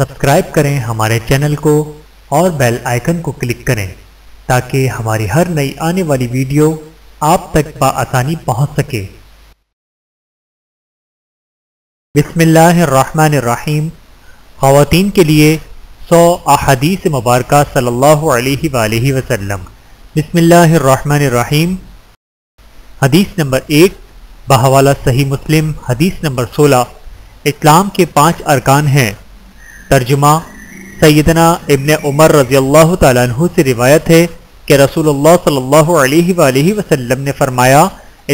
Subscribe کریں ہمارے channel کو اور بیل آئیکن کو کلک کریں تاکہ ہماری ہر نئی آنے والی ویڈیو آپ تک بآسانی پہنچ سکے۔ بسم اللہ الرحمن الرحیم۔ خواتین کے لیے 100 احادیث مبارکہ صلی اللہ علیہ وآلہ وسلم۔ بسم اللہ الرحمن الرحیم۔ حدیث نمبر 1 بحوالہ صحیح مسلم، حدیث نمبر 16۔ اسلام کے 5 ارکان ہیں۔ ترجمہ: سیدنا ابن عمر رضی اللہ تعالیٰ عنہ سے روایت ہے کہ رسول اللہ صلی اللہ علیہ وآلہ وسلم نے فرمایا،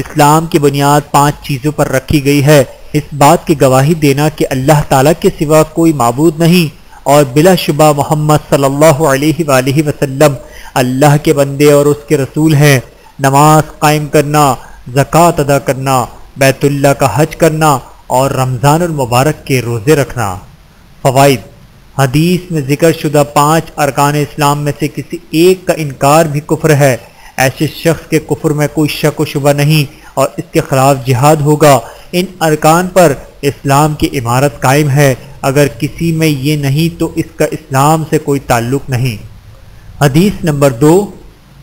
اسلام کی بنیاد 5 چیزوں پر رکھی گئی ہے، اس بات کی گواہی دینا کہ اللہ تعالیٰ کے سوا کوئی معبود نہیں اور بلا شبہ محمد صلی اللہ علیہ وآلہ وسلم اللہ کے بندے اور اس کے رسول ہیں، نماز قائم کرنا، زکوٰۃ ادا کرنا، بیت اللہ کا حج کرنا اور رمضان المبارک کے روزے رکھنا۔ فوائد: حدیث میں ذکر شدہ 5 ارکان اسلام میں سے کسی ایک کا انکار بھی کفر ہے۔ ایسے شخص کے کفر میں کوئی شک و شبہ نہیں اور اس کے خلاف جہاد ہوگا۔ ان ارکان پر اسلام کی عمارت قائم ہے، اگر کسی میں یہ نہیں تو اس کا اسلام سے کوئی تعلق نہیں۔ حدیث نمبر 2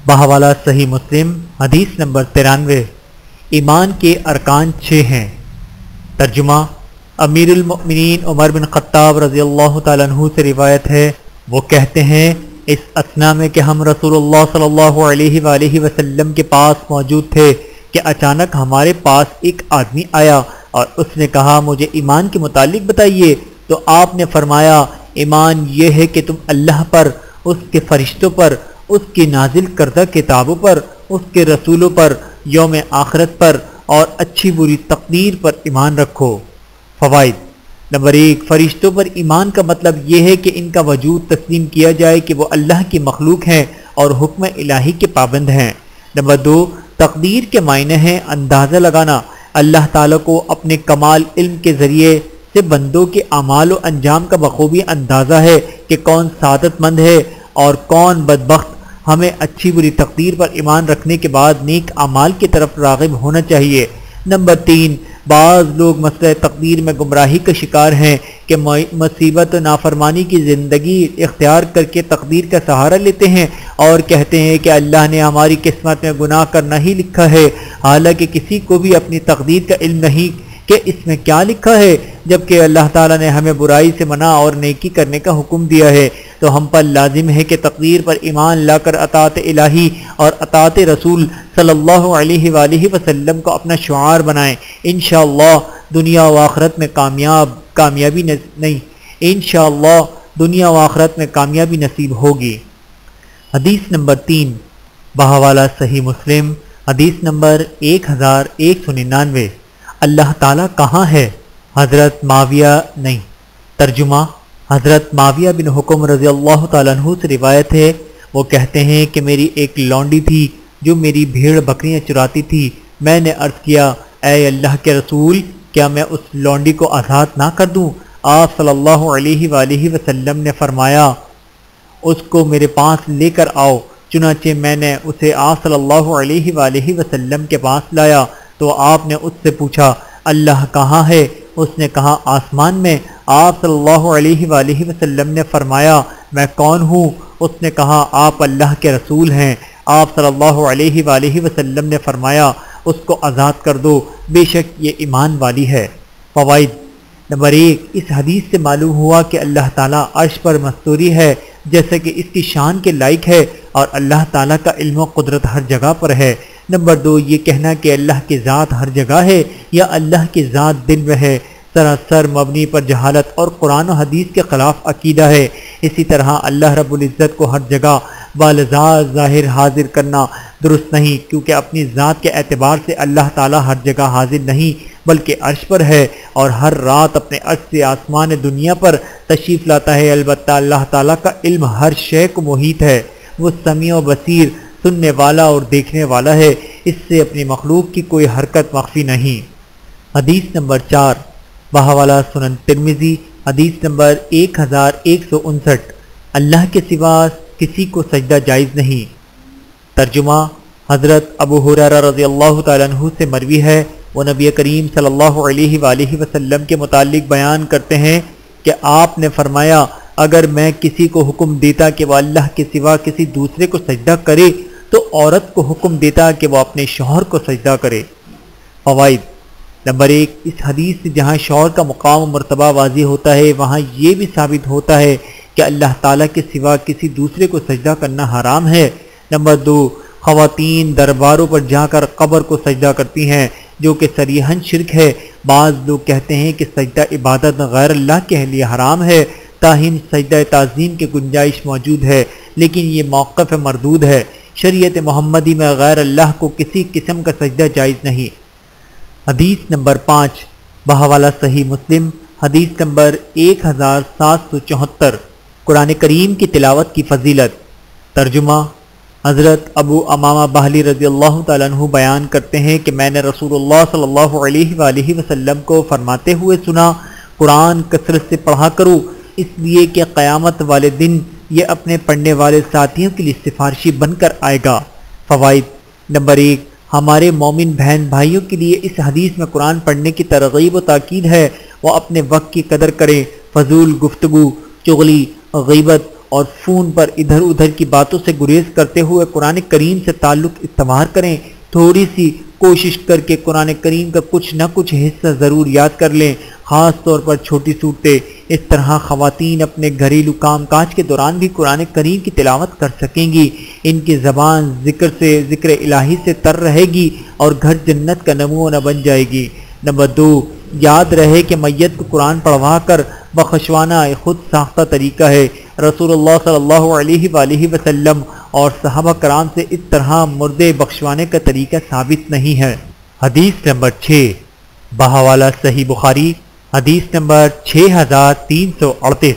بحوالہ صحیح مسلم، حدیث نمبر 93۔ ایمان کے ارکان 6 ہیں۔ ترجمہ: امیر المؤمنین عمر بن خطاب رضی اللہ تعالیٰ عنہ سے روایت ہے، وہ کہتے ہیں اس اثنا میں کہ ہم رسول اللہ صلی اللہ علیہ وآلہ وسلم کے پاس موجود تھے کہ اچانک ہمارے پاس ایک آدمی آیا اور اس نے کہا، مجھے ایمان کے متعلق بتائیے۔ تو آپ نے فرمایا، ایمان یہ ہے کہ تم اللہ پر، اس کے فرشتوں پر، اس کی نازل کردہ کتابوں پر، اس کے رسولوں پر، یوم آخرت پر اور اچھی بری تقدیر پر ایمان رکھو۔ فوائد: نمبر 1، فرشتوں پر ایمان کا مطلب یہ ہے کہ ان کا وجود تسلیم کیا جائے کہ وہ اللہ کی مخلوق ہیں اور حکم الہی کے پابند ہیں۔ نمبر 2، تقدیر کے معنی ہیں اندازہ لگانا۔ اللہ تعالیٰ کو اپنے کمال علم کے ذریعے سے بندوں کے اعمال و انجام کا بخوبی اندازہ ہے کہ کون سعادت مند ہے اور کون بدبخت۔ ہمیں اچھی بری تقدیر پر ایمان رکھنے کے بعد نیک اعمال کی طرف راغب ہونا چاہیے۔ نمبر 3، بعض لوگ مسئلہ تقدیر میں گمراہی کا شکار ہیں کہ مصیبت و نافرمانی کی زندگی اختیار کر کے تقدیر کا سہارا لیتے ہیں اور کہتے ہیں کہ اللہ نے ہماری قسمت میں گناہ کرنا ہی لکھا ہے، حالانکہ کسی کو بھی اپنی تقدیر کا علم نہیں کہ اس میں کیا لکھا ہے، جبکہ اللہ تعالیٰ نے ہمیں برائی سے منع اور نیکی کرنے کا حکم دیا ہے۔ تو ہم پر لازم ہے کہ تقدیر پر ایمان لا کر اطاعت الہی اور اطاعت رسول صلی اللہ علیہ وآلہ وسلم کو اپنا شعار بنائیں۔ انشاءاللہ دنیا و آخرت میں دنیا و آخرت میں کامیابی نصیب ہوگی۔ حدیث نمبر 3 بحوالہ صحیح مسلم، حدیث نمبر 1199۔ اللہ تعالیٰ کہاں ہے؟ حضرت معاویہ نہیں۔ ترجمہ: حضرت معاویہ بن حکم رضی اللہ تعالیٰ عنہ سے روایت ہے، وہ کہتے ہیں کہ میری ایک لونڈی تھی جو میری بھیڑ بکریاں چراتی تھی۔ میں نے عرض کیا، اے اللہ کے رسول، کیا میں اس لونڈی کو آزاد نہ کر دوں؟ آپ صلی اللہ علیہ وآلہ وسلم نے فرمایا، اس کو میرے پاس لے کر آؤ۔ چنانچہ میں نے اسے آپ صلی اللہ علیہ وآلہ وسلم کے پاس لایا تو آپ نے اس سے پوچھا، اللہ کہاں ہے؟ اس نے کہا، آسمان میں۔ آپ صلی اللہ علیہ وآلہ وسلم نے فرمایا، میں کون ہوں؟ اس نے کہا، آپ اللہ کے رسول ہیں۔ آپ صلی اللہ علیہ وآلہ وسلم نے فرمایا، اس کو آزاد کر دو، بے شک یہ ایمان والی ہے۔ فوائد: نمبر 1، اس حدیث سے معلوم ہوا کہ اللہ تعالیٰ عرش پر مستوری ہے جیسا کہ اس کی شان کے لائق ہے اور اللہ تعالیٰ کا علم و قدرت ہر جگہ پر ہے۔ نمبر 2، یہ کہنا کہ اللہ کی ذات ہر جگہ ہے یا اللہ کی ذات دل میں ہے، سراسر مبنی پر جہالت اور قرآن و حدیث کے خلاف عقیدہ ہے۔ اسی طرح اللہ رب العزت کو ہر جگہ بالذات ظاہر حاضر کرنا درست نہیں، کیونکہ اپنی ذات کے اعتبار سے اللہ تعالیٰ ہر جگہ حاضر نہیں بلکہ عرش پر ہے اور ہر رات اپنے عرش سے آسمان دنیا پر تشریف لاتا ہے۔ البتہ اللہ تعالیٰ کا علم ہر شے کو محیط ہے، وہ سمیع و بصیر، سننے والا اور دیکھنے والا ہے، اس سے اپنی مخلوق کی کوئی حرکت مخفی نہیں۔ حدیث نمبر 4 بحوالہ سنن ترمذی، حدیث نمبر 1159۔ اللہ کے سوا کسی کو سجدہ جائز نہیں۔ ترجمہ: حضرت ابو ہریرہ رضی اللہ تعالیٰ عنہ سے مروی ہے، وہ نبی کریم صلی اللہ علیہ وآلہ وسلم کے متعلق بیان کرتے ہیں کہ آپ نے فرمایا اگر میں کسی کو حکم دیتا کہ وہ اللہ کے سوا کسی دوسرے کو سجدہ کرے تو عورت کو حکم دیتا کہ وہ اپنے شوہر کو سجدہ کرے۔ فوائد: نمبر 1، اس حدیث سے جہاں شوہر کا مقام و مرتبہ واضح ہوتا ہے وہاں یہ بھی ثابت ہوتا ہے کہ اللہ تعالیٰ کے سوا کسی دوسرے کو سجدہ کرنا حرام ہے۔ نمبر 2، خواتین درباروں پر جا کر قبر کو سجدہ کرتی ہیں جو کہ صریحاً شرک ہے۔ بعض لوگ کہتے ہیں کہ سجدہ عبادت غیر اللہ کے لیے حرام ہے، تاہم سجدہ تعظیم کی گنجائش موجود ہے، لیکن یہ موقف مردود ہے۔ شریعت محمدی میں غیر اللہ کو کسی قسم کا سجدہ جائز نہیں۔ حدیث نمبر 5 بحوالہ صحیح مسلم، حدیث نمبر 1774، قرآن کریم کی تلاوت کی فضیلت۔ ترجمہ: حضرت ابو امامہ باہلی رضی اللہ تعالیٰ عنہ بیان کرتے ہیں کہ میں نے رسول اللہ صلی اللہ علیہ وآلہ وسلم کو فرماتے ہوئے سنا، قرآن کثرت سے پڑھا کرو اس لیے کہ قیامت والے دن یہ اپنے پڑھنے والے ساتھیوں کے لیے سفارشی بن کر آئے گا۔ فوائد: نمبر 1، ہمارے مومن بہن بھائیوں کے لیے اس حدیث میں قرآن پڑھنے کی ترغیب و تاکید ہے، وہ اپنے وقت کی قدر کریں، فضول گفتگو، چغلی، غیبت اور فون پر ادھر ادھر کی باتوں سے گریز کرتے ہوئے قرآن کریم سے تعلق استوار کریں، تھوڑی سی کوشش کر کے قرآن کریم کا کچھ نہ کچھ حصہ ضرور یاد کر لیں، خاص طور پر چھوٹی صورتیں۔ اس طرح خواتین اپنے گھریلو کام کاج کے دوران بھی قرآن کریم کی تلاوت کر سکیں گی، ان کی زبان ذکر الہی سے تر رہے گی اور گھر جنت کا نمونہ بن جائے گی۔ نمبر 2، یاد رہے کہ میت کو قرآن پڑھوا کر بخشوانا خود ساختہ طریقہ ہے۔ رسول اللہ صلی اللہ علیہ وآلہ وسلم اور صحابہ کرام سے اس طرح مردے بخشوانے کا طریقہ ثابت نہیں ہے۔ حدیث نمبر 6 بحوالہ صحیح بخاری، حدیث نمبر 6338،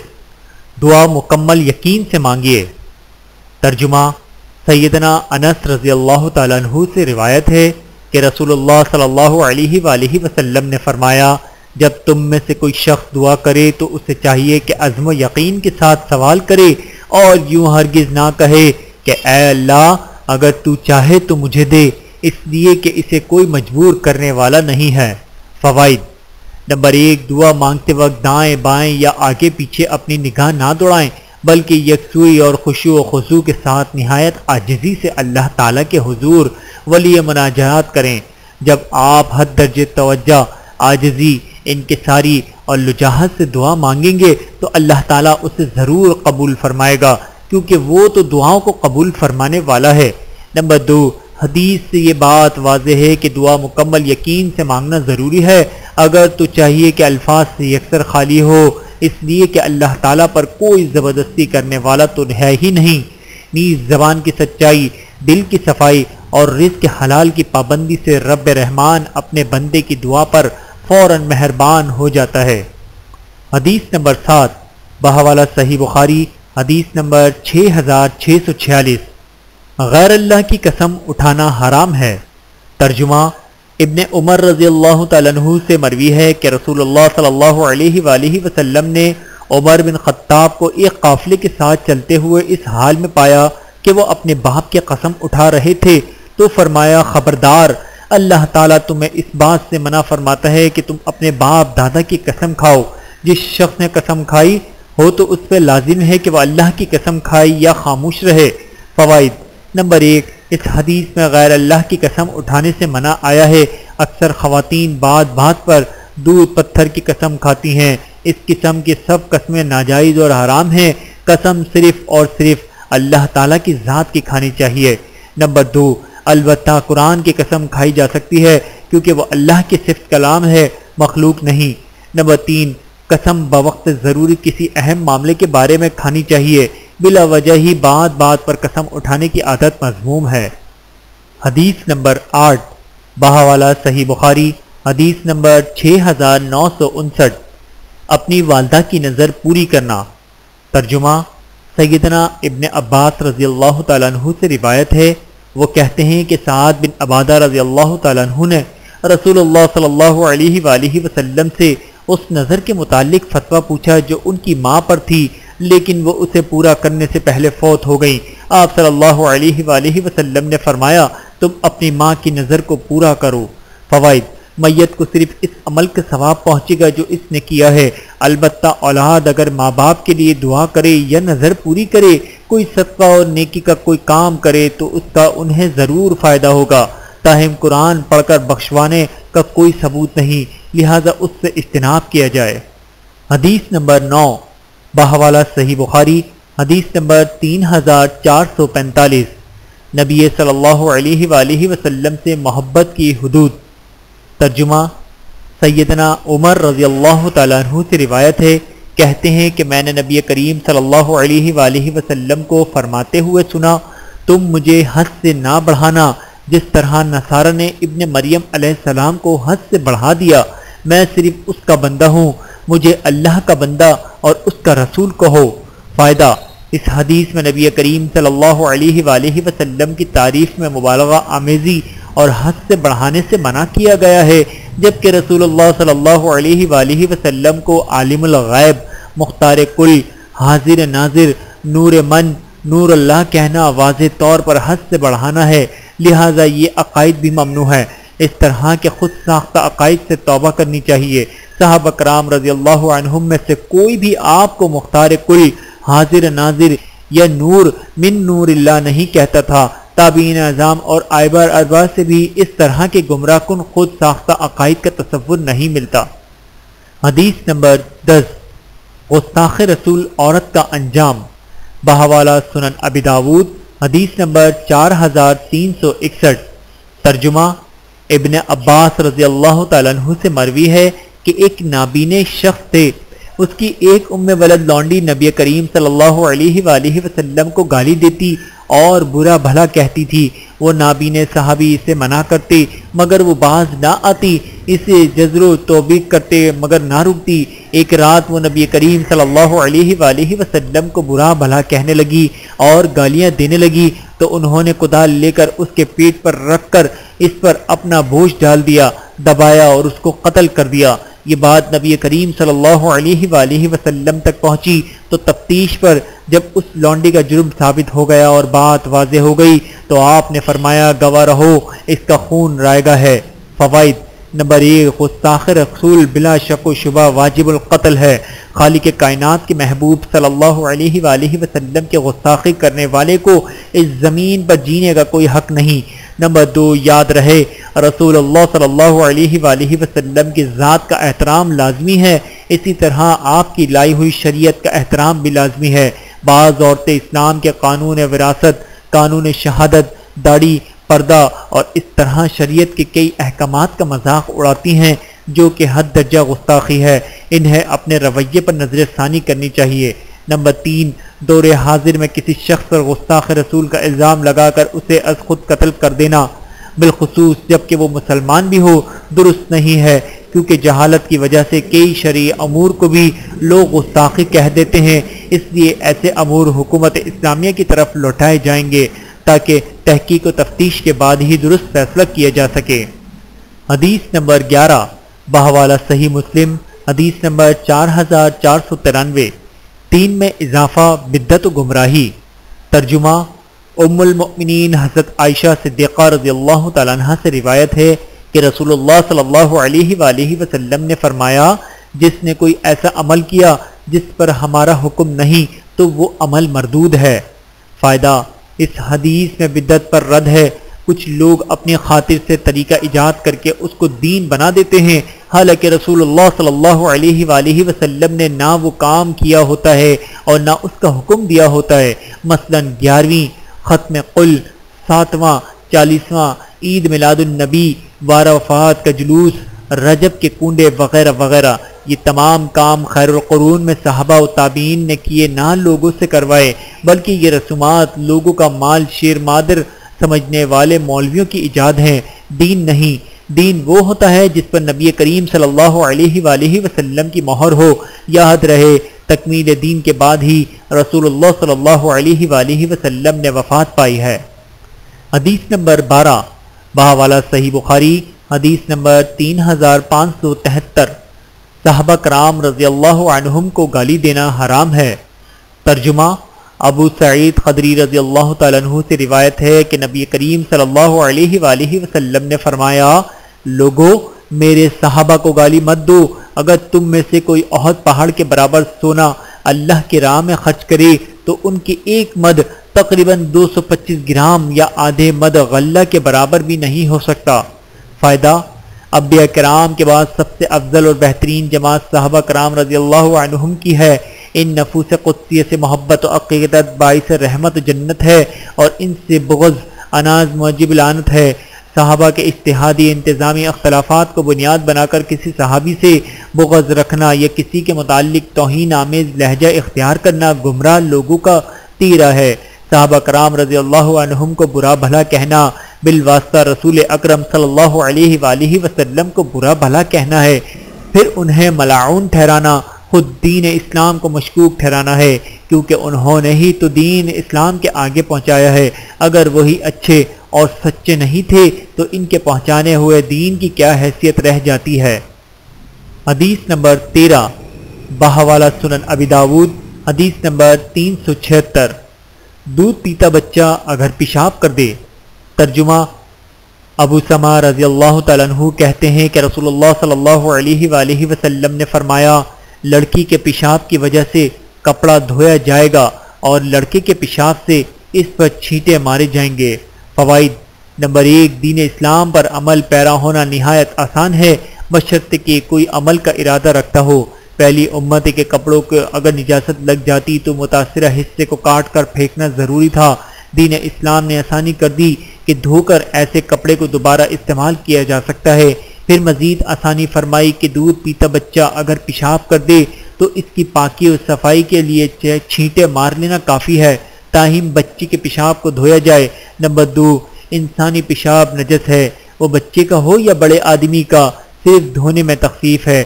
دعا مکمل یقین سے مانگیے۔ ترجمہ: سیدنا انس رضی اللہ تعالیٰ عنہ سے روایت ہے کہ رسول اللہ صلی اللہ علیہ وآلہ وسلم نے فرمایا، جب تم میں سے کوئی شخص دعا کرے تو اسے چاہیے کہ عزم و یقین کے ساتھ سوال کرے اور یوں ہرگز نہ کہے کہ اے اللہ اگر تو چاہے تو مجھے دے، اس لیے کہ اسے کوئی مجبور کرنے والا نہیں ہے۔ فوائد: نمبر 1، دعا مانگتے وقت دائیں بائیں یا آگے پیچھے اپنی نگاہ نہ دوڑائیں بلکہ یکسوئی اور خشوع و خضوع کے ساتھ نہایت عاجزی سے اللہ تعالیٰ کے حضور ولی مناجات کریں۔ جب آپ حد درجے توجہ، عاجزی، انکساری اور لجاہت سے دعا مانگیں گے تو اللہ تعالیٰ اسے ضرور قبول فرمائے گا کیونکہ وہ تو دعاؤں کو قبول فرمانے والا ہے۔ نمبر 2، حدیث سے یہ بات واضح ہے کہ دعا مکمل یقین سے مانگنا ضروری ہے، اگر تو چاہیے کہ الفاظ سے یکسر خالی ہو، اس لیے کہ اللہ تعالیٰ پر کوئی زبردستی کرنے والا تو ہے ہی نہیں۔ نیز زبان کی سچائی، دل کی صفائی اور رزق حلال کی پابندی سے رب رحمان اپنے بندے کی دعا پر فوراً مہربان ہو جاتا ہے۔ حدیث نمبر 7 بحوالہ صحیح بخاری، حدیث نمبر 6646، غیر اللہ کی قسم اٹھانا حرام ہے۔ ترجمہ: ابن عمر رضی اللہ تعالیٰ عنہ سے مروی ہے کہ رسول اللہ صلی اللہ علیہ وآلہ وسلم نے عمر بن خطاب کو ایک قافلے کے ساتھ چلتے ہوئے اس حال میں پایا کہ وہ اپنے باپ کی قسم اٹھا رہے تھے، تو فرمایا، خبردار، اللہ تعالیٰ تمہیں اس بات سے منع فرماتا ہے کہ تم اپنے باپ دادا کی قسم کھاؤ۔ جس شخص نے قسم کھائی ہو تو اس پہ لازم ہے کہ وہ اللہ کی قسم کھائے یا خاموش رہے۔ فوائد: نمبر 1، اس حدیث میں غیر اللہ کی قسم اٹھانے سے منع آیا ہے۔ اکثر خواتین بات بات پر دودھ پتھر کی قسم کھاتی ہیں۔ اس قسم کی سب قسمیں ناجائز اور حرام ہیں۔ قسم صرف اور صرف اللہ تعالیٰ کی ذات کی کھانی چاہیے۔ نمبر 2، البتہ قرآن کی قسم کھائی جا سکتی ہے کیونکہ وہ اللہ کی صفت کلام ہے، مخلوق نہیں۔ نمبر 3، قسم بوقت ضروری کسی اہم معاملے کے بارے میں کھانی چاہیے، بلا وجہ ہی بات بات پر قسم اٹھانے کی عادت مذموم ہے۔ حدیث نمبر 8 بحوالہ صحیح بخاری، حدیث نمبر 6959، اپنی والدہ کی نظر پوری کرنا۔ ترجمہ: سیدنا ابن عباس رضی اللہ تعالیٰ عنہ سے روایت ہے، وہ کہتے ہیں کہ سعد بن عبادہ رضی اللہ تعالیٰ عنہ نے رسول اللہ صلی اللہ علیہ وآلہ وسلم سے اس نظر کے متعلق فتویٰ پوچھا جو ان کی ماں پر تھی، لیکن وہ اسے پورا کرنے سے پہلے فوت ہو گئیں۔ آپ صلی اللہ علیہ وآلہ وسلم نے فرمایا، تم اپنی ماں کی نظر کو پورا کرو۔ فوائد: میت کو صرف اس عمل کا ثواب پہنچے گا جو اس نے کیا ہے۔ البتہ اولاد اگر ماں باپ کے لیے دعا کرے یا نظر پوری کرے، کوئی صدقہ اور نیکی کا کوئی کام کرے تو اس کا انہیں ضرور فائدہ ہوگا، تاہم قرآن پڑھ کر بخشوانے کا کوئی ثبوت نہیں، لہذا اس سے اجتناب کیا جائے۔ حدیث نمبر 9 بحوالہ صحیح بخاری، حدیث نمبر 3445، نبی صلی اللہ علیہ وآلہ وسلم سے محبت کی حدود۔ ترجمہ: سیدنا عمر رضی اللہ تعالیٰ عنہ سے روایت ہے، کہتے ہیں کہ میں نے نبی کریم صلی اللہ علیہ وآلہ وسلم کو فرماتے ہوئے سنا، تم مجھے حد سے نہ بڑھانا جس طرح نصارہ نے ابن مریم علیہ السلام کو حد سے بڑھا دیا۔ میں صرف اس کا بندہ ہوں، مجھے اللہ کا بندہ اور اس کا رسول کہو۔ فائدہ: اس حدیث میں نبی کریم صلی اللہ علیہ وآلہ وسلم کی تعریف میں مبالغہ آمیزی اور حد سے بڑھانے سے منع کیا گیا ہے، جبکہ رسول اللہ صلی اللہ علیہ وآلہ وسلم کو عالم الغیب، مختار کل، حاضر ناظر، نور من، نور اللہ کہنا واضح طور پر حد سے بڑھانا ہے، لہٰذا یہ عقائد بھی ممنوع ہے۔ اس طرح کے خود ساختہ عقائد سے توبہ کرنی چاہیے۔ صحابہ کرام رضی اللہ عنہم میں سے کوئی بھی آپ کو مختار کل، حاضر ناظر یا نور من نور اللہ نہیں کہتا تھا۔ تابعین اعظام اور ائمہ اربعہ سے بھی اس طرح کے گمراہ کن خود ساختہ عقائد کا تصور نہیں ملتا۔ حدیث نمبر 10 گستاخ رسول عورت کا انجام، بحوالہ سنن ابی داود، حدیث نمبر 4361۔ ترجمہ: ابن عباس رضی اللہ تعالیٰ عنہ سے مروی ہے کہ ایک نابینے شخص تھے، اس کی ایک ام ولد لونڈی نبی کریم صلی اللہ علیہ وآلہ وسلم کو گالی دیتی اور برا بھلا کہتی تھی۔ وہ نابینے صحابی اسے منع کرتے مگر وہ باز نہ آتی، اسے جزر و توبیخ کرتے مگر نہ رکتی۔ ایک رات وہ نبی کریم صلی اللہ علیہ وآلہ وسلم کو برا بھلا کہنے لگی اور گالیاں دینے لگی تو انہوں نے کدال لے کر اس کے پیٹ پر رکھ کر اس پر اپنا بوجھ ڈال دیا، دبایا اور اس کو قتل کر دیا۔ یہ بات نبی کریم صلی اللہ علیہ وآلہ وسلم تک پہنچی تو تفتیش پر جب اس لونڈی کا جرم ثابت ہو گیا اور بات واضح ہو گئی تو آپ نے فرمایا گواہ رہو، اس کا خون رائے گا ہے۔ فوائد: نمبر 1، گستاخ رسول بلا شک و شبہ واجب القتل ہے۔ خالق کائنات کے محبوب صلی اللہ علیہ وآلہ وسلم کے گستاخی کرنے والے کو اس زمین پر جینے کا کوئی حق نہیں۔ نمبر 2، یاد رہے رسول اللہ صلی اللہ علیہ وآلہ وسلم کی ذات کا احترام لازمی ہے، اسی طرح آپ کی لائی ہوئی شریعت کا احترام بھی لازمی ہے۔ بعض عورتیں اسلام کے قانون وراثت، قانون شہادت، داڑھی، پردہ اور اس طرح شریعت کے کئی احکامات کا مذاق اڑاتی ہیں جو کہ حد درجہ گستاخی ہے، انہیں اپنے رویے پر نظر ثانی کرنی چاہیے۔ نمبر 3، دور حاضر میں کسی شخص پر گستاخ رسول کا الزام لگا کر اسے از خود قتل کر دینا، بالخصوص جبکہ وہ مسلمان بھی ہو، درست نہیں ہے، کیونکہ جہالت کی وجہ سے کئی شرعی امور کو بھی لوگ گستاخی کہہ دیتے ہیں، اس لیے ایسے امور حکومت اسلامیہ کی طرف لوٹائے جائیں گے تاکہ تحقیق و تفتیش کے بعد ہی درست فیصلہ کیا جا سکے۔ حدیث نمبر 11 بحوالہ صحیح مسلم، حدیث نمبر 4493، 3 میں اضافہ بدعت و گمراہی۔ ترجمہ: ام المؤمنین حضرت عائشہ صدیقہ رضی اللہ تعالیٰ عنہ سے روایت ہے کہ رسول اللہ صلی اللہ علیہ وآلہ وسلم نے فرمایا، جس نے کوئی ایسا عمل کیا جس پر ہمارا حکم نہیں تو وہ عمل مردود ہے۔ فائدہ: اس حدیث میں بدعت پر رد ہے۔ کچھ لوگ اپنی خاطر سے طریقہ ایجاد کر کے اس کو دین بنا دیتے ہیں، حالانکہ رسول اللہ صلی اللہ علیہ وآلہ وسلم نے نہ وہ کام کیا ہوتا ہے اور نہ اس کا حکم دیا ہوتا ہے۔ مثلا 11ویں ختم قل، 7واں 40واں عید میلاد النبی، 12 وفات کا جلوس، رجب کے کنڈے وغیرہ وغیرہ، یہ تمام کام خیر القرون میں صحابہ و تابعین نے کیے، نہ لوگوں سے کروائے، بلکہ یہ رسومات لوگوں کا مال شیر مادر سمجھنے والے مولویوں کی ایجاد ہیں، دین نہیں۔ دین وہ ہوتا ہے جس پر نبی کریم صلی اللہ علیہ وآلہ وسلم کی مہر ہو۔ یاد رہے تکمیل دین کے بعد ہی رسول اللہ صلی اللہ علیہ وآلہ وسلم نے وفات پائی ہے۔ حدیث نمبر 12 بحوالہ صحیح بخاری، حدیث نمبر 3573، صحابہ کرام رضی اللہ عنہم کو گالی دینا حرام ہے۔ ترجمہ: ابو سعید خدری رضی اللہ تعالیٰ عنہ سے روایت ہے کہ نبی کریم صلی اللہ علیہ وآلہ وسلم نے فرمایا، لوگو میرے صحابہ کو گالی مت دو، اگر تم میں سے کوئی احد پہاڑ کے برابر سونا اللہ کی راہ میں خرچ کرے تو ان کی ایک مد تقریباً 225 گرام یا آدھے مد غلہ کے برابر بھی نہیں ہو سکتا۔ فائدہ: انبیاء کرام کے بعد سب سے افضل اور بہترین جماعت صحابہ کرام رضی اللہ عنہم کی ہے۔ ان نفوس قدسیہ سے محبت و عقیدت باعث رحمت و جنت ہے، اور ان سے بغض اناز موجب لعنت ہے۔ صحابہ کے اجتہادی انتظامی اختلافات کو بنیاد بنا کر کسی صحابی سے بغض رکھنا یا کسی کے متعلق توہین آمیز لہجہ اختیار کرنا گمراہ لوگوں کا تیرا ہے۔ صحابہ کرام رضی اللہ عنہم کو برا بھلا کہنا بالواسطہ رسول اکرم صلی اللہ علیہ وآلہ وسلم کو برا بھلا کہنا ہے، پھر انہیں ملعون ٹھہرانا خود دین اسلام کو مشکوک ٹھہرانا ہے، کیونکہ انہوں نے ہی تو دین اسلام کے آگے پہنچایا ہے۔ اگر وہی اچھے اور سچے نہیں تھے تو ان کے پہنچانے ہوئے دین کی کیا حیثیت رہ جاتی ہے۔ حدیث نمبر 13 بحوالہ سنن ابی داود، حدیث نمبر 376۔ دودھ پیتا بچہ اگر پیشاب کر دے۔ ترجمہ: ابو سما رضی اللہ تعالیٰ عنہ کہتے ہیں کہ رسول اللہ صلی اللہ علیہ وآلہ وسلم نے فرمایا، لڑکی کے پیشاب کی وجہ سے کپڑا دھویا جائے گا اور لڑکے کے پیشاب سے اس پر چھینٹے مارے جائیں گے۔ فوائد: نمبر 1، دین اسلام پر عمل پیرا ہونا نہایت آسان ہے، بشرطے کہ کوئی عمل کا ارادہ رکھتا ہو۔ پہلی امت کے کپڑوں کو اگر نجاست لگ جاتی تو متاثرہ حصے کو کاٹ کر پھینکنا ضروری تھا۔ دین اسلام نے آسانی کر دی کہ دھو کر ایسے کپڑے کو دوبارہ استعمال کیا جا سکتا ہے۔ پھر مزید آسانی فرمائی کہ دودھ پیتا بچہ اگر پیشاب کر دے تو اس کی پاکی اور صفائی کے لیے چھینٹے مار لینا کافی ہے، تاہم بچے کے پیشاب کو دھویا جائے۔ نمبر 2، انسانی پیشاب نجس ہے، وہ بچے کا ہو یا بڑے آدمی کا، صرف دھونے میں تخفیف ہے۔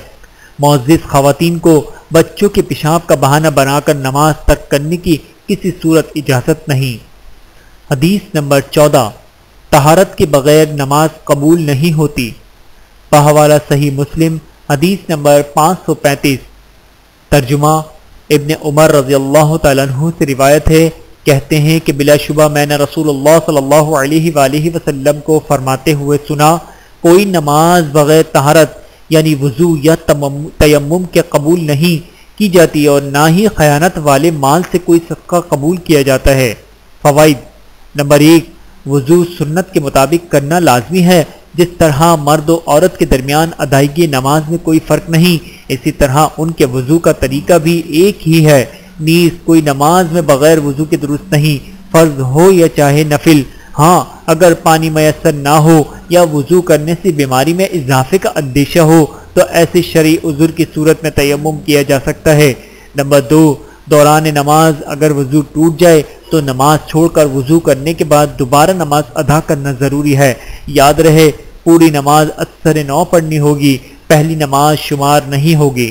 معزز خواتین کو بچوں کے پیشاب کا بہانہ بنا کر نماز ترک کرنے کی کسی صورت اجازت نہیں۔ حدیث نمبر 14 طہارت کے بغیر نماز قبول نہیں ہوتی۔ بحوالہ صحیح مسلم، حدیث نمبر 535۔ ترجمہ: ابن عمر رضی اللہ تعالیٰ عنہ سے روایت ہے، کہتے ہیں کہ بلا شبہ میں نے رسول اللہ صلی اللہ علیہ وآلہ وسلم کو فرماتے ہوئے سنا، کوئی نماز بغیر طہارت یعنی وضو یا تیمم کے قبول نہیں کی جاتی، اور نہ ہی خیانت والے مال سے کوئی صدقہ قبول کیا جاتا ہے۔ فوائد: نمبر 1، وضو سنت کے مطابق کرنا لازمی ہے، جس طرح مرد و عورت کے درمیان ادائیگی نماز میں کوئی فرق نہیں، اسی طرح ان کے وضو کا طریقہ بھی ایک ہی ہے۔ نیز کوئی نماز میں بغیر وضو کے درست نہیں، فرض ہو یا چاہے نفل۔ ہاں، اگر پانی میسر نہ ہو یا وضو کرنے سے بیماری میں اضافے کا اندیشہ ہو تو ایسے شرعی عذر کی صورت میں تیمم کیا جا سکتا ہے۔ نمبر 2، دوران نماز اگر وضو ٹوٹ جائے تو نماز چھوڑ کر وضو کرنے کے بعد دوبارہ نماز ادا کرنا ضروری ہے۔ یاد رہے، پوری نماز اثر نو پڑھنی ہوگی، پہلی نماز شمار نہیں ہوگی۔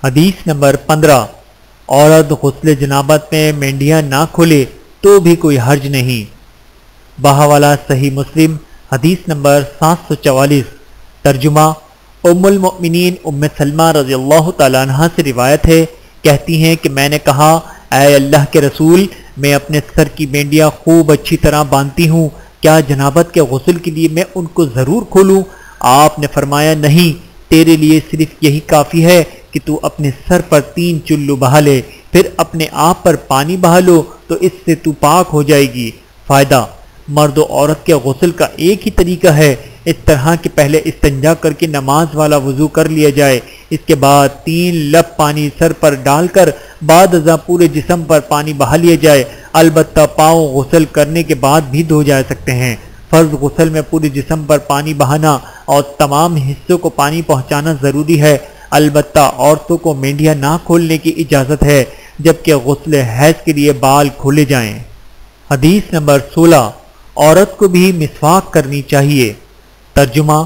حدیث نمبر 15 عورت غسل جنابت میں مینڈیاں نہ کھولے تو بھی کوئی حرج نہیں۔ بحوالہ صحیح مسلم، حدیث نمبر 744۔ ترجمہ: ام المؤمنین ام سلمہ رضی اللہ تعالیٰ عنہ سے روایت ہے، کہتی ہیں کہ میں نے کہا، اے اللہ کے رسول، میں اپنے سر کی مینڈیاں خوب اچھی طرح باندھتی ہوں، کیا جنابت کے غسل کے لیے میں ان کو ضرور کھولوں؟ آپ نے فرمایا، نہیں، تیرے لیے صرف یہی کافی ہے کہ تو اپنے سر پر 3 چلو بہا لے، پھر اپنے آپ پر پانی بہا لو تو اس سے تو پاک ہو جائے گی۔ فائدہ: مرد و عورت کے غسل کا ایک ہی طریقہ ہے، اس طرح کہ پہلے استنجا کر کے نماز والا وضو کر لیا جائے، اس کے بعد 3 لپ پانی سر پر ڈال کر بعد ازاں پورے جسم پر پانی بہا لیا جائے۔ البتہ پاؤں غسل کرنے کے بعد بھی دھو جا سکتے ہیں۔ فرض غسل میں پورے جسم پر پانی بہانا اور تمام حصوں کو پانی پہنچانا ضروری ہے، البتہ عورتوں کو مینڈیاں نہ کھولنے کی اجازت ہے، جبکہ غسل حیض کے لیے بال کھولے جائیں۔ حدیث نمبر 16 عورت کو بھی مسواک کرنی چاہیے۔ ترجمہ: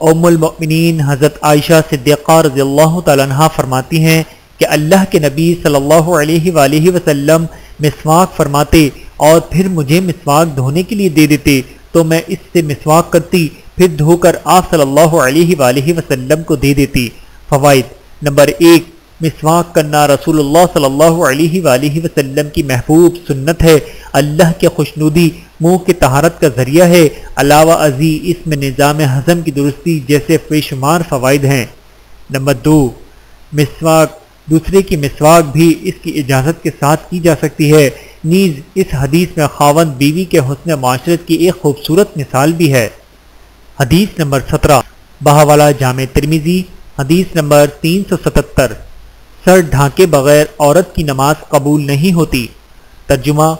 ام المؤمنین حضرت عائشہ صدیقہ رضی اللہ تعالیٰ عنہ فرماتی ہیں کہ اللہ کے نبی صلی اللہ علیہ وآلہ وسلم مسواک فرماتے اور پھر مجھے مسواک دھونے کے لیے دے دیتے تو میں اس سے مسواک کرتی، پھر دھو کر آپ صلی اللہ علیہ وآلہ وسلم کو دے دیتی۔ فوائد: نمبر 1، مسواک کرنا رسول اللہ صلی اللہ علیہ وآلہ وسلم کی محبوب سنت ہے، اللہ کے خوشنودی منہ کی طہارت کا ذریعہ ہے، علاوہ ازیں اس میں نظام ہضم کی درستی جیسے بے شمار فوائد ہیں۔ نمبر 2، مسواک، دوسرے کی مسواک بھی اس کی اجازت کے ساتھ کی جا سکتی ہے۔ نیز اس حدیث میں خاوند بیوی کے حسن معاشرت کی ایک خوبصورت مثال بھی ہے۔ حدیث نمبر 17، بہاولہ جامع ترمذی، حدیث نمبر 377، سر ڈھانکے بغیر عورت کی نماز قبول نہیں ہوتی۔ ترجمہ،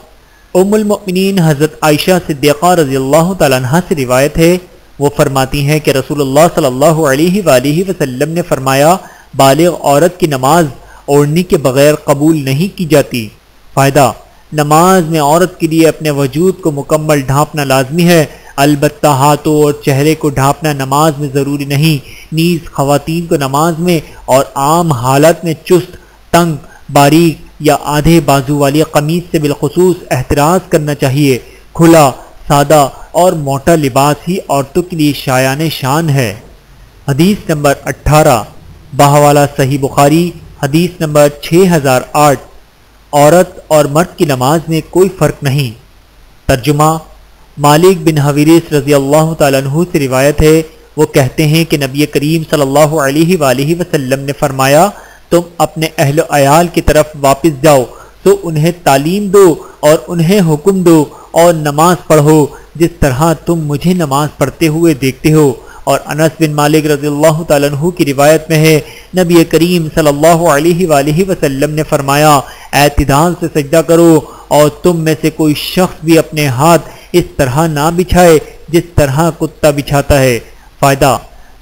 ام المؤمنین حضرت عائشہ صدیقہ رضی اللہ تعالیٰ عنہا سے روایت ہے، وہ فرماتی ہیں کہ رسول اللہ صلی اللہ علیہ وآلہ وسلم نے فرمایا، بالغ عورت کی نماز اوڑھنی کے بغیر قبول نہیں کی جاتی۔ فائدہ، نماز میں عورت کے لیے اپنے وجود کو مکمل ڈھانپنا لازمی ہے، البتہ ہاتھوں اور چہرے کو ڈھانپنا نماز میں ضروری نہیں۔ نیز خواتین کو نماز میں اور عام حالت میں چست، تنگ، باریک یا آدھے بازو والی قمیص سے بالخصوص احتراز کرنا چاہیے۔ کھلا، سادہ اور موٹا لباس ہی عورتوں کے لیے شایان شان ہے۔ حدیث نمبر 18، بہاولہ صحیح بخاری، حدیث نمبر 6008، عورت اور مرد کی نماز میں کوئی فرق نہیں۔ ترجمہ، مالک بن حویرث رضی اللہ تعالیٰ عنہ سے روایت ہے، وہ کہتے ہیں کہ نبی کریم صلی اللہ علیہ وآلہ وسلم نے فرمایا، تم اپنے اہل و عیال کی طرف واپس جاؤ تو انہیں تعلیم دو اور انہیں حکم دو اور نماز پڑھو جس طرح تم مجھے نماز پڑھتے ہوئے دیکھتے ہو۔ اور انس بن مالک رضی اللہ تعالیٰ عنہ کی روایت میں ہے، نبی کریم صلی اللہ علیہ وآلہ وسلم نے فرمایا، اعتدال سے سجدہ کرو اور تم میں سے کوئی شخص بھی اپنے ہاتھ اس طرح نہ بچھائے جس طرح کتا بچھاتا ہے۔ فائدہ،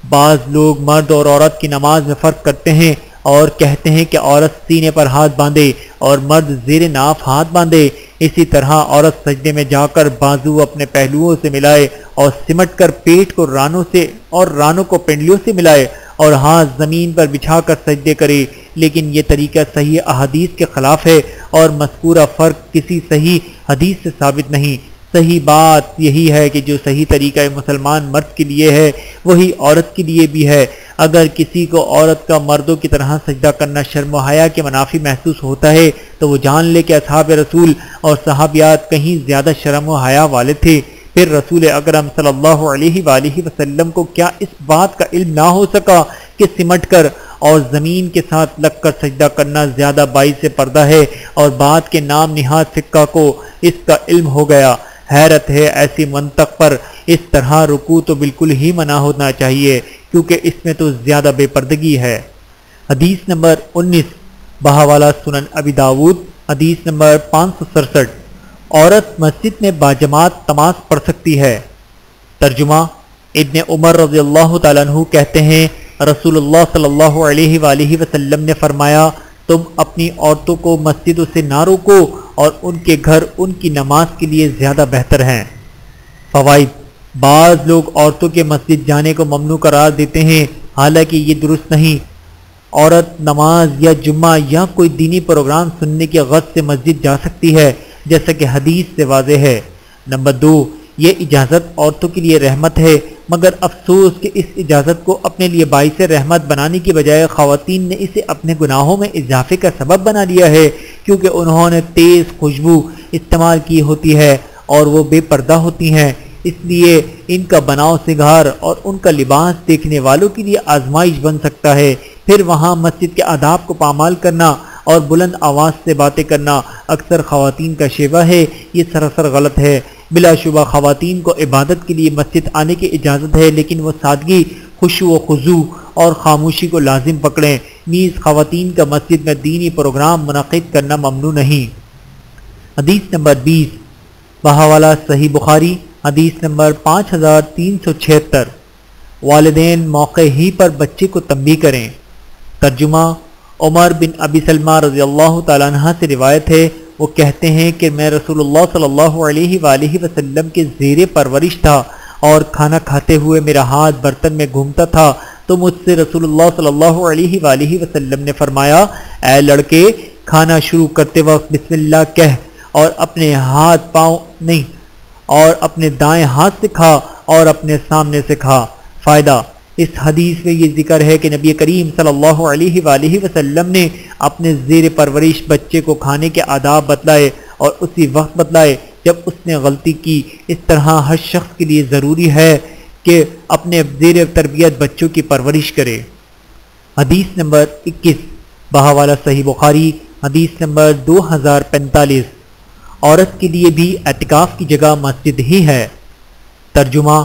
بعض لوگ مرد اور عورت کی نماز میں فرق کرتے ہیں اور کہتے ہیں کہ عورت سینے پر ہاتھ باندھے اور مرد زیر ناف ہاتھ باندھے۔ اسی طرح عورت سجدے میں جا کر بازو اپنے پہلوؤں سے ملائے اور سمٹ کر پیٹ کو رانوں سے اور رانوں کو پنڈلیوں سے ملائے اور ہاتھ زمین پر بچھا کر سجدے کرے، لیکن یہ طریقہ صحیح احادیث کے خلاف ہے اور مذکورہ فرق کسی صحیح حدیث سے ثابت نہیں۔ صحیح بات یہی ہے کہ جو صحیح طریقہ مسلمان مرد کے لیے ہے وہی عورت کے لیے بھی ہے۔ اگر کسی کو عورت کا مردوں کی طرح سجدہ کرنا شرم و حیا کے منافی محسوس ہوتا ہے تو وہ جان لے کہ اصحاب رسول اور صحابیات کہیں زیادہ شرم و حیا والے تھے۔ پھر رسول اکرم صلی اللہ علیہ وآلہ وسلم کو کیا اس بات کا علم نہ ہو سکا کہ سمٹ کر اور زمین کے ساتھ لگ کر سجدہ کرنا زیادہ باعث پردہ ہے، اور بات کے نام نہاد فقہ کو اس کا علم ہو گیا۔ حیرت ہے ایسی منطق پر، اس طرح رکوع تو بالکل ہی منع ہونا چاہیے کیونکہ اس میں تو زیادہ بے پردگی ہے۔ حدیث نمبر 19، بہاولہ سنن ابی داود، حدیث نمبر 567، عورت مسجد میں باجماعت نماز پڑھ سکتی ہے۔ ترجمہ، ابن عمر رضی اللہ تعالیٰ عنہ کہتے ہیں، رسول اللہ صلی اللہ علیہ وآلہ وسلم نے فرمایا، تم اپنی عورتوں کو مسجدوں سے نہ روکو اور ان کے گھر ان کی نماز کے لیے زیادہ بہتر ہیں۔ فوائد، بعض لوگ عورتوں کے مسجد جانے کو ممنوع قرار دیتے ہیں، حالانکہ یہ درست نہیں۔ عورت نماز یا جمعہ یا کوئی دینی پروگرام سننے کی غرض سے مسجد جا سکتی ہے، جیسا کہ حدیث سے واضح ہے۔ نمبر 2، یہ اجازت عورتوں کے لیے رحمت ہے، مگر افسوس کہ اس اجازت کو اپنے لیے باعث رحمت بنانے کی بجائے خواتین نے اسے اپنے گناہوں میں اضافے کا سبب بنا لیا ہے، کیونکہ انہوں نے تیز خوشبو استعمال کی ہوتی ہے اور وہ بے پردہ ہوتی ہیں، اس لیے ان کا بناؤ سگار اور ان کا لباس دیکھنے والوں کے لیے آزمائش بن سکتا ہے۔ پھر وہاں مسجد کے آداب کو پامال کرنا اور بلند آواز سے باتیں کرنا اکثر خواتین کا شیوہ ہے، یہ سراسر غلط ہے۔ بلا شبہ خواتین کو عبادت کے لیے مسجد آنے کی اجازت ہے، لیکن وہ سادگی، خشوع و خضوع اور خاموشی کو لازم پکڑیں۔ نیز خواتین کا مسجد میں دینی پروگرام منعقد کرنا ممنوع نہیں۔ حدیث نمبر 20، بہاولہ صحیح بخاری، حدیث نمبر 5376، والدین موقع ہی پر بچے کو تنبیہ کریں۔ ترجمہ، عمر بن ابی سلمہ رضی اللہ تعالیٰ عنہ سے روایت ہے، وہ کہتے ہیں کہ میں رسول اللہ صلی اللہ علیہ وآلہ وسلم کے زیر پرورش تھا اور کھانا کھاتے ہوئے میرا ہاتھ برتن میں گھومتا تھا تو مجھ سے رسول اللہ صلی اللہ علیہ وآلہ وسلم نے فرمایا، اے لڑکے، کھانا شروع کرتے وقت بسم اللہ کہہ اور اپنے ہاتھ پاؤں نہیں اور اپنے دائیں ہاتھ سے کھا اور اپنے سامنے سے کھا۔ فائدہ، اس حدیث میں یہ ذکر ہے کہ نبی کریم صلی اللہ علیہ وآلہ وسلم نے اپنے زیر پرورش بچے کو کھانے کے آداب بتلائے اور اسی وقت بتلائے جب اس نے غلطی کی۔ اس طرح ہر شخص کے لیے ضروری ہے کہ اپنے زیر تربیت بچوں کی پرورش کرے۔ حدیث نمبر 21 بحوالہ صحیح بخاری، حدیث نمبر 2045۔ عورت کے لیے بھی اعتکاف کی جگہ مسجد ہی ہے۔ ترجمہ: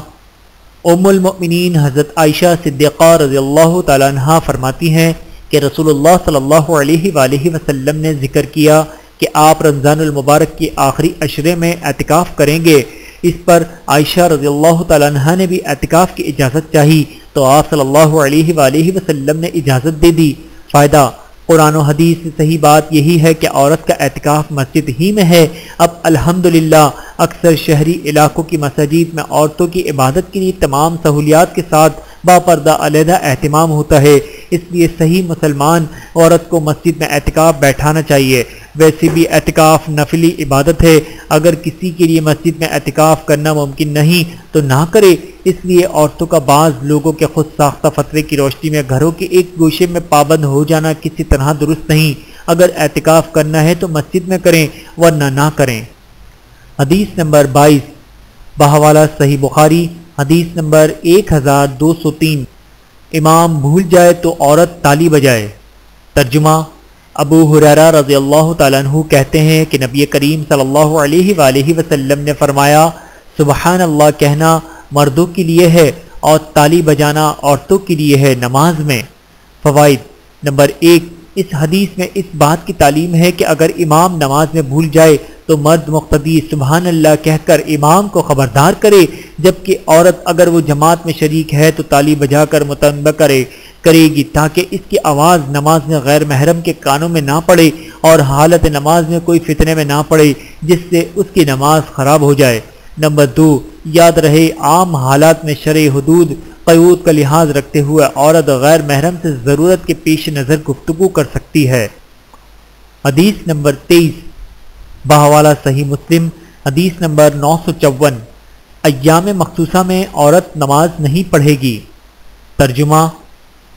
ام المؤمنین حضرت عائشہ صدیقہ رضی اللہ تعالیٰ عنہ فرماتی ہیں کہ رسول اللہ صلی اللہ علیہ وآلہ وسلم نے ذکر کیا کہ آپ رمضان المبارک کے آخری عشرے میں اعتکاف کریں گے۔ اس پر عائشہ رضی اللہ تعالیٰ عنہ نے بھی اعتکاف کی اجازت چاہی تو آپ صلی اللہ علیہ وآلہ وسلم نے اجازت دے دی۔ فائدہ: قرآن و حدیث سے صحیح بات یہی ہے کہ عورت کا اعتکاف مسجد ہی میں ہے۔ اب الحمدللہ اکثر شہری علاقوں کی مساجد میں عورتوں کی عبادت کے لیے تمام سہولیات کے ساتھ باپردہ علیحدہ اہتمام ہوتا ہے، اس لیے صحیح مسلمان عورت کو مسجد میں اعتکاف بیٹھانا چاہیے۔ ویسے بھی اعتکاف نفلی عبادت ہے، اگر کسی کے لیے مسجد میں اعتکاف کرنا ممکن نہیں تو نہ کرے۔ اس لیے عورتوں کا بعض لوگوں کے خود ساختہ فتوے کی روشنی میں گھروں کے ایک گوشے میں پابند ہو جانا کسی طرح درست نہیں۔ اگر اعتکاف کرنا ہے تو مسجد میں کریں ورنہ نہ کریں۔ حدیث نمبر 22 بحوالہ صحیح بخاری، حدیث نمبر 1203۔ امام بھول جائے تو عورت تالی بجائے۔ ترجمہ: ابو ہریرہ رضی اللہ تعالیٰ عنہ کہتے ہیں کہ نبی کریم صلی اللہ علیہ وآلہ وسلم نے فرمایا، سبحان اللہ کہنا مردوں کے لیے ہے اور تالی بجانا عورتوں کے لیے ہے نماز میں۔ فوائد: نمبر 1، اس حدیث میں اس بات کی تعلیم ہے کہ اگر امام نماز میں بھول جائے تو مرد مقتدی سبحان اللہ کہہ کر امام کو خبردار کرے، جبکہ عورت اگر وہ جماعت میں شریک ہے تو تالی بجا کر متنبہ کرے گی تاکہ اس کی آواز نماز میں غیر محرم کے کانوں میں نہ پڑے اور حالت نماز میں کوئی فتنے میں نہ پڑے جس سے اس کی نماز خراب ہو جائے۔ نمبر 2، یاد رہے عام حالات میں شرعی حدود قیود کا لحاظ رکھتے ہوئے عورت غیر محرم سے ضرورت کے پیش نظر گفتگو کر سکتی ہے۔ حدیث نمبر 23 بحوالہ صحیح مسلم، حدیث نمبر 954۔ ایام مخصوصہ میں عورت نماز نہیں پڑھے گی۔ ترجمہ: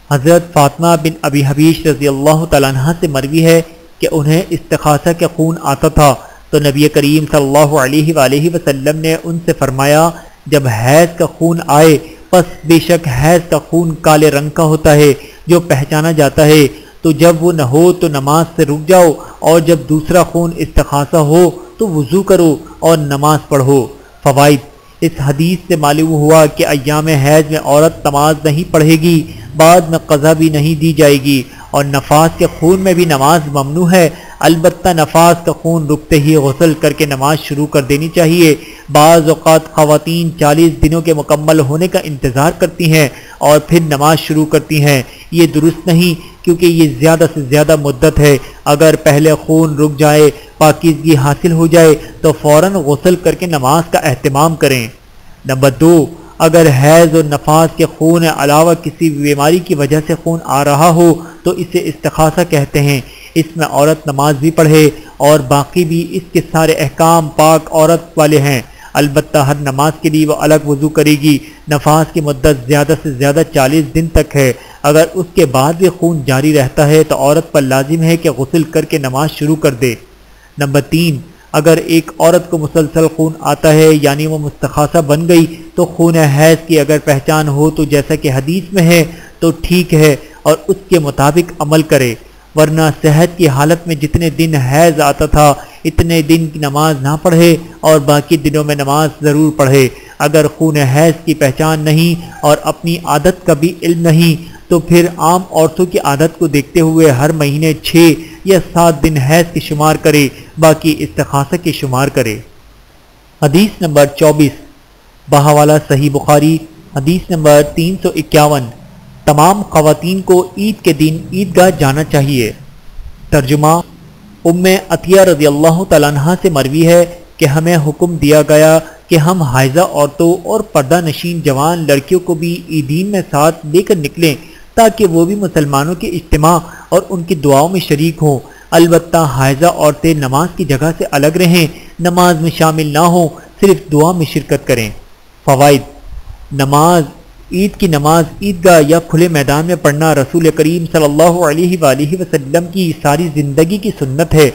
حضرت فاطمہ بن ابی حبیش رضی اللہ تعالیٰ عنہ سے مروی ہے کہ انہیں استخاصہ کے خون آتا تھا تو نبی کریم صلی اللہ علیہ وآلہ وسلم نے ان سے فرمایا، جب حیض کا خون آئے پس بے شک حیض کا خون کالے رنگ کا ہوتا ہے جو پہچانا جاتا ہے، تو جب وہ نہ ہو تو نماز سے رک جاؤ اور جب دوسرا خون استخاصہ ہو تو وضو کرو اور نماز پڑھو۔ فوائد: اس حدیث سے معلوم ہوا کہ ایام حیض میں عورت نماز نہیں پڑھے گی، بعد میں قضا بھی نہیں دی جائے گی، اور نفاس کے خون میں بھی نماز ممنوع ہے، البتہ نفاس کا خون رکتے ہی غسل کر کے نماز شروع کر دینی چاہیے۔ بعض اوقات خواتین 40 دنوں کے مکمل ہونے کا انتظار کرتی ہیں اور پھر نماز شروع کرتی ہیں، یہ درست نہیں کیونکہ یہ زیادہ سے زیادہ مدت ہے۔ اگر پہلے خون رک جائے، پاکیزگی حاصل ہو جائے تو فوراً غسل کر کے نماز کا اہتمام کریں۔ نمبر 2، اگر حیض اور نفاس کے خون علاوہ کسی بیماری کی وجہ سے خون آ رہا ہو تو اسے استخاصہ کہتے ہیں۔ اس میں عورت نماز بھی پڑھے اور باقی بھی اس کے سارے احکام پاک عورت والے ہیں، البتہ ہر نماز کے لیے وہ الگ وضو کرے گی۔ نفاس کی مدت زیادہ سے زیادہ 40 دن تک ہے، اگر اس کے بعد بھی خون جاری رہتا ہے تو عورت پر لازم ہے کہ غسل کر کے نماز شروع کر دے۔ نمبر 3، اگر ایک عورت کو مسلسل خون آتا ہے یعنی وہ مستخاصہ بن گئی تو خون حیض کی اگر پہچان ہو تو جیسا کہ حدیث میں ہے تو ٹھیک ہے اور اس کے مطابق عمل کرے، ورنہ صحت کی حالت میں جتنے دن حیض آتا تھا اتنے دن کی نماز نہ پڑھے اور باقی دنوں میں نماز ضرور پڑھے۔ اگر خون حیض کی پہچان نہیں اور اپنی عادت کا بھی علم نہیں تو پھر عام عورتوں کی عادت کو دیکھتے ہوئے ہر مہینے 6 یا 7 دن حیض کے شمار کرے، باقی استخاصہ کے شمار کرے۔ حدیث نمبر 24 بحوالہ صحیح بخاری، حدیث نمبر 351۔ تمام خواتین کو عید کے دن عیدگاہ جانا چاہیے۔ ترجمہ: ام عطیہ رضی اللہ تعالیٰ عنہ سے مروی ہے کہ ہمیں حکم دیا گیا کہ ہم حائضہ عورتوں اور پردہ نشین جوان لڑکیوں کو بھی عیدین میں ساتھ لے کر نکلیں تاکہ وہ بھی مسلمانوں کے اجتماع اور ان کی دعاؤں میں شریک ہوں، البتہ حائضہ عورتیں نماز کی جگہ سے الگ رہیں، نماز میں شامل نہ ہوں، صرف دعا میں شرکت کریں۔ فوائد: نماز عید کی نماز عیدگاہ یا کھلے میدان میں پڑھنا رسول کریم صلی اللہ علیہ وآلہ وسلم کی ساری زندگی کی سنت ہے۔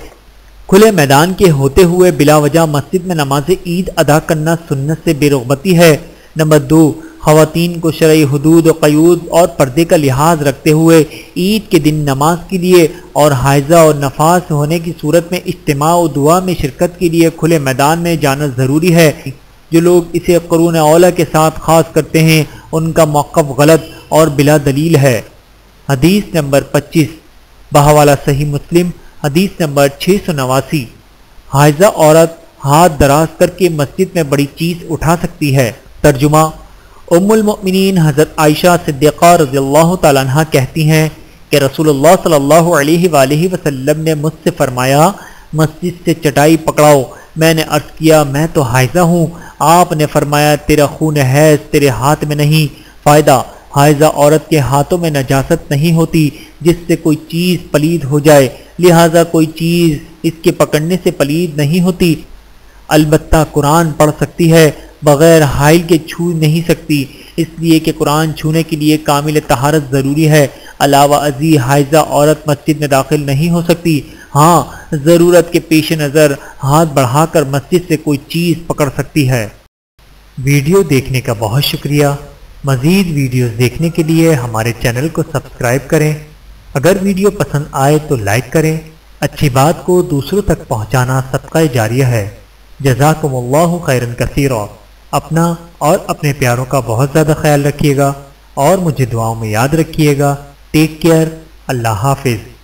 کھلے میدان کے ہوتے ہوئے بلا وجہ مسجد میں نماز عید ادا کرنا سنت سے بے رغبتی ہے۔ نمبر 2، خواتین کو شرعی حدود و قیود اور پردے کا لحاظ رکھتے ہوئے عید کے دن نماز کے لیے اور حائضہ اور نفاس ہونے کی صورت میں اجتماع و دعا میں شرکت کے لیے کھلے میدان میں جانا ضروری ہے۔ جو لوگ اسے قرون اولیٰ کے ساتھ خاص کرتے ہیں ان کا موقف غلط اور بلا دلیل ہے۔ حدیث نمبر 25 بحوالہ صحیح مسلم، حدیث نمبر 689۔ حائضہ عورت ہاتھ دراز کر کے مسجد میں بڑی چیز اٹھا سکتی ہے۔ ترجمہ: ام المؤمنین حضرت عائشہ صدیقہ رضی اللہ تعالیٰ عنہ کہتی ہیں کہ رسول اللہ صلی اللہ علیہ وآلہ وسلم نے مجھ سے فرمایا، مسجد سے چٹائی پکڑاؤ۔ میں نے عرض کیا، میں تو حائضہ ہوں۔ آپ نے فرمایا، تیرا خون حیض تیرے ہاتھ میں نہیں۔ فائدہ: حائضہ عورت کے ہاتھوں میں نجاست نہیں ہوتی جس سے کوئی چیز پلید ہو جائے، لہٰذا کوئی چیز اس کے پکڑنے سے پلید نہیں ہوتی۔ البتہ قرآن پڑھ سکتی ہے، بغیر حائل کے چھو نہیں سکتی، اس لیے کہ قرآن چھونے کے لیے کامل طہارت ضروری ہے۔ علاوہ ازیں حائضہ عورت مسجد میں داخل نہیں ہو سکتی۔ ہاں، ضرورت کے پیش نظر ہاتھ بڑھا کر مسجد سے کوئی چیز پکڑ سکتی ہے۔ ویڈیو دیکھنے کا بہت شکریہ۔ مزید ویڈیوز دیکھنے کے لیے ہمارے چینل کو سبسکرائب کریں۔ اگر ویڈیو پسند آئے تو لائک کریں۔ اچھی بات کو دوسروں تک پہنچانا صدقہ جاریہ ہے۔ جزاکم اللہ خیرا کثیرا۔ اپنا اور اپنے پیاروں کا بہت زیادہ خیال رکھیے گا اور مجھے دعاؤں میں یاد رکھیے گا۔ Take care. اللہ حافظ۔